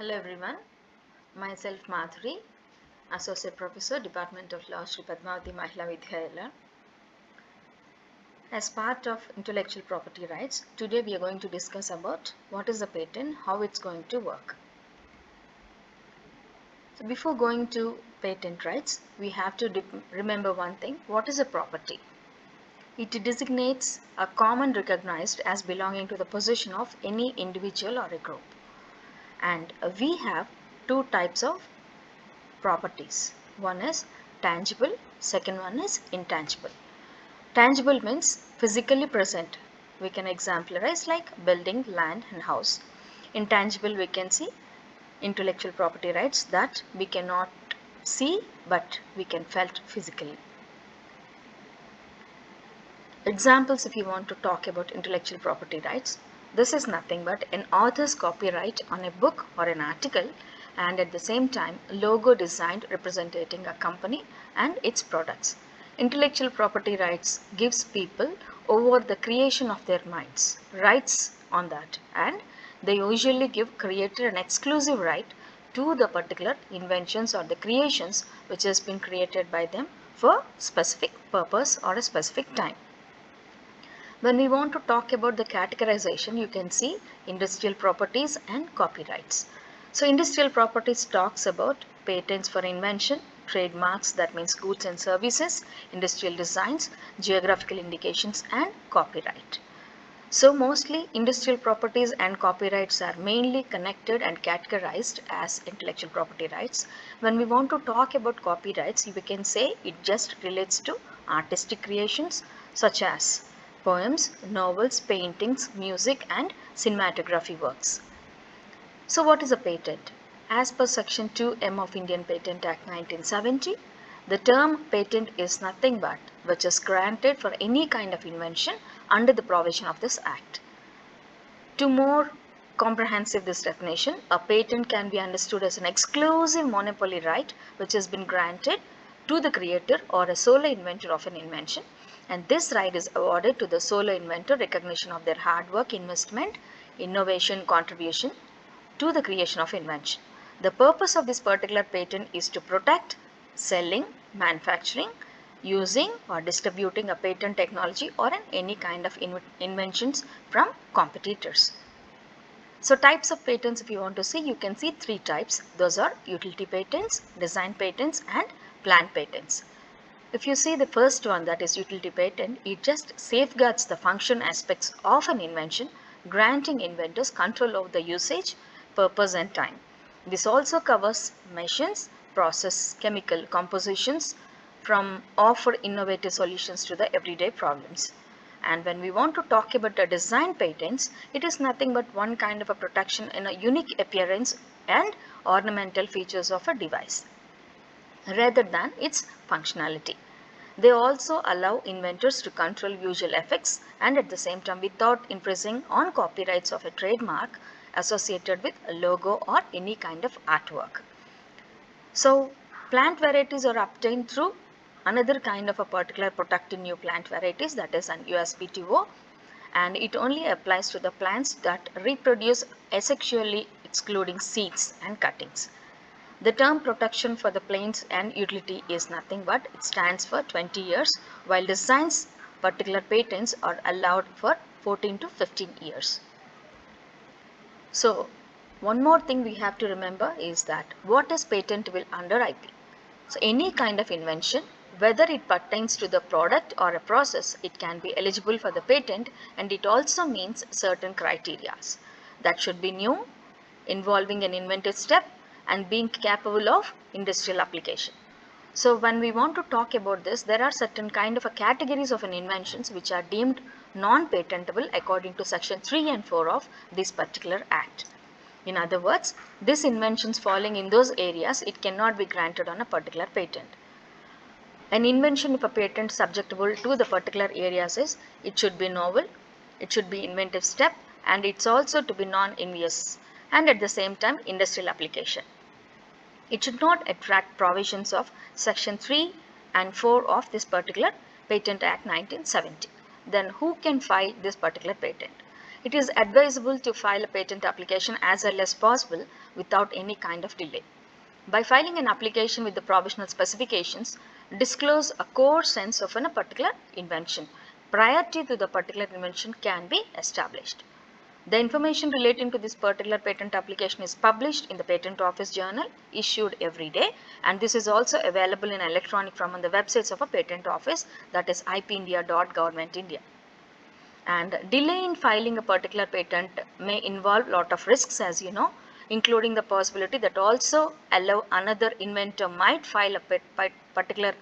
Hello everyone, myself Madhuri, Associate Professor, Department of Law, Sri Padmavati Mahila Vidyalaya. As part of intellectual property rights, today we are going to discuss about what is a patent, how it's going to work. So before going to patent rights, we have to remember one thing, what is a property? It designates a common recognized as belonging to the possession of any individual or a group. And we have two types of properties. One is tangible, second one is intangible. Tangible means physically present. We can exemplarize like building, land and house. Intangible we can see intellectual property rights that we cannot see but we can felt physically. Examples if you want to talk about intellectual property rights. This is nothing but an author's copyright on a book or an article and at the same time logo designed representing a company and its products. Intellectual property rights gives people over the creation of their minds, rights on that, and they usually give creator an exclusive right to the particular inventions or the creations which has been created by them for specific purpose or a specific time. When we want to talk about the categorization, you can see industrial properties and copyrights. So industrial properties talks about patents for invention, trademarks, that means goods and services, industrial designs, geographical indications and copyright. So mostly industrial properties and copyrights are mainly connected and categorized as intellectual property rights. When we want to talk about copyrights, we can say it just relates to artistic creations such as poems, novels, paintings, music and cinematography works. So what is a patent? As per Section 2M of Indian Patent Act 1970, the term patent is nothing but which is granted for any kind of invention under the provision of this act. To more comprehensive this definition, a patent can be understood as an exclusive monopoly right which has been granted to the creator or a solo inventor of an invention, and this right is awarded to the solo inventor recognition of their hard work, investment, innovation, contribution to the creation of invention. The purpose of this particular patent is to protect selling, manufacturing, using or distributing a patent technology or any kind of inventions from competitors. So types of patents if you want to see, you can see three types. Those are utility patents, design patents and plant patents. If you see the first one, that is utility patent, it just safeguards the function aspects of an invention, granting inventors control over the usage, purpose and time. This also covers machines, process, chemical compositions from offer innovative solutions to the everyday problems. And when we want to talk about the design patents, it is nothing but one kind of a protection in a unique appearance and ornamental features of a device rather than its functionality. They also allow inventors to control visual effects and at the same time without infringing on copyrights of a trademark associated with a logo or any kind of artwork. So plant varieties are obtained through another kind of a particular protected new plant varieties, that is an USPTO, and it only applies to the plants that reproduce asexually excluding seeds and cuttings. The term protection for the plants and utility is nothing but it stands for 20 years, while designs particular patents are allowed for 14 to 15 years. So one more thing we have to remember is that what is patentable under IP? So any kind of invention, whether it pertains to the product or a process, it can be eligible for the patent, and it also means certain criteria that should be new, involving an inventive step and being capable of industrial application. So when we want to talk about this, there are certain kind of a categories of an inventions which are deemed non-patentable according to section 3 and 4 of this particular act. In other words, these inventions falling in those areas, it cannot be granted on a particular patent. An invention if a patent subjectable to the particular areas is, it should be novel, it should be inventive step, and it's also to be non-invious and at the same time industrial application. It should not attract provisions of section 3 and 4 of this particular Patent Act 1970. Then who can file this particular patent? It is advisable to file a patent application as early as possible without any kind of delay. By filing an application with the provisional specifications, disclose a core sense of a particular invention. Priority to the particular invention can be established. The information relating to this particular patent application is published in the Patent Office Journal issued every day, and this is also available in electronic form on the websites of a patent office, that is ipindia.governmentindia. And delay in filing a particular patent may involve lot of risks, as you know, including the possibility that also allow another inventor might file a particular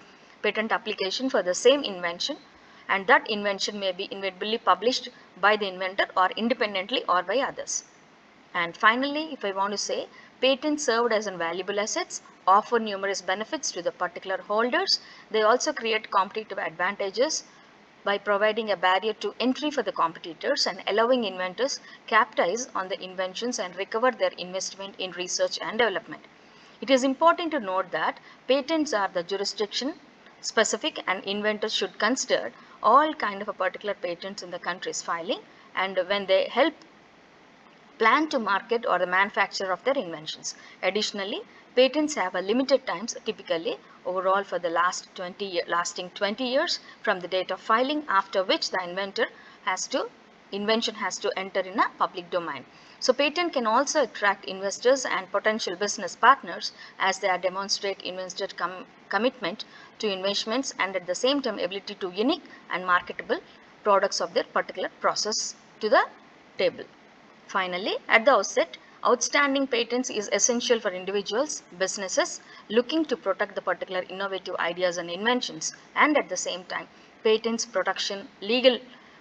patent application for the same invention, and that invention may be inevitably published by the inventor or independently or by others. And finally, if I want to say, patents served as invaluable assets offer numerous benefits to the particular holders. They also create competitive advantages by providing a barrier to entry for the competitors and allowing inventors capitalize on the inventions and recover their investment in research and development. It is important to note that patents are the jurisdiction specific, and inventors should consider all kind of a particular patents in the country's filing, and when they help plan to market or the manufacture of their inventions. Additionally, patents have a limited times, typically overall for the lasting 20 years from the date of filing, after which the invention has to enter in a public domain. So patent can also attract investors and potential business partners as they demonstrate investor commitment to investments and at the same time ability to unique and marketable products of their particular process to the table. Finally, at the outset, outstanding patents is essential for individuals, businesses looking to protect the particular innovative ideas and inventions, and at the same time, patents protection, legal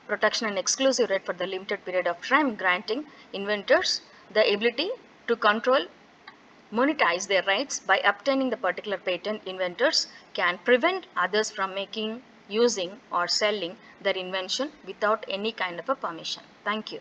protection and exclusive right for the limited period of time, granting inventors the ability to control, monetize their rights by obtaining the particular patent. Inventors can prevent others from making, using or selling their invention without any kind of a permission. Thank you.